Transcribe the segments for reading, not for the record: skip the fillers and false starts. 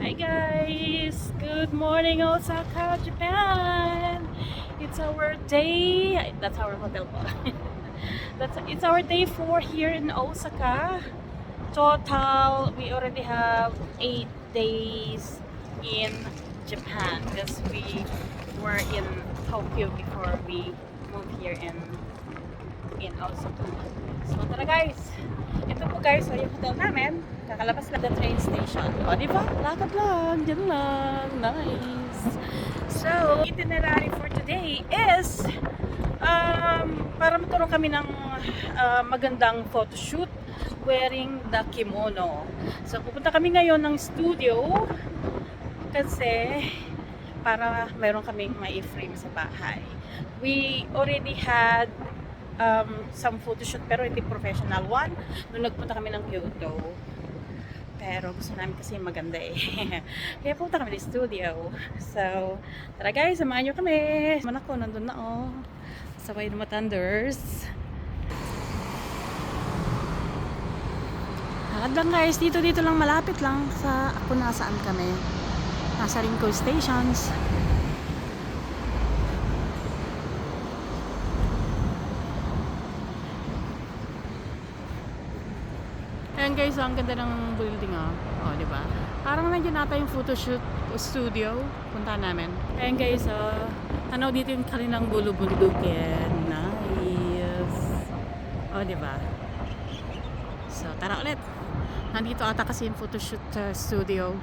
Hi guys! Good morning Osaka, Japan! It's our day, that's our hotel po. It's our day 4 here in Osaka. Total, we already have 8 days in Japan because we were in Tokyo before we moved here in Osaka. So tara guys! Ito po guys, so yung hotel namin, kakalabas lang the train station. O diba? Lakad lang, dyan lang. Nice. So, itinerary for today is para magkaroon kami ng magandang photoshoot wearing the kimono. So, pupunta kami ngayon ng studio kasi para mayroon kaming ma-frame sa bahay. We already had some photoshoot pero hindi professional one nung nagpunta kami ng Kyoto, pero gusto namin kasi maganda eh. Kaya punta kami ng studio. So tara guys, samahan nyo kami. Man ako, nandun na oh, sabay ng Thunders. Halad lang guys, dito lang, malapit lang sa ako nasaan kami, nasa Rinko Stations. Ayan guys, ang ganda ng building oh. Oh, di ba? Parang nandiyan nata yung photoshoot studio. Punta namin. Ayan guys, tanaw dito yung kaninang bulubundukin. Nice. Oh, di ba? So, tara ulit. Nandito ata kasi yung photoshoot studio.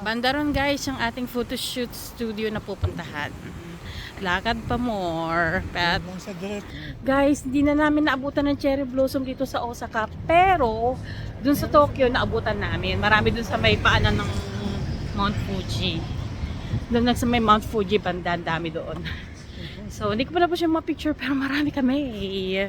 Banda ron guys, yung ating photoshoot studio na pupuntahan. Lakad pa more. But, guys, hindi na namin naabutan ng cherry blossom dito sa Osaka. Pero, dun sa Tokyo, naabutan namin. Marami dun sa may paanan ng Mount Fuji. Dun sa may Mount Fuji banda, dami doon. So, hindi ko pa na po siya ma-picture, pero marami kami.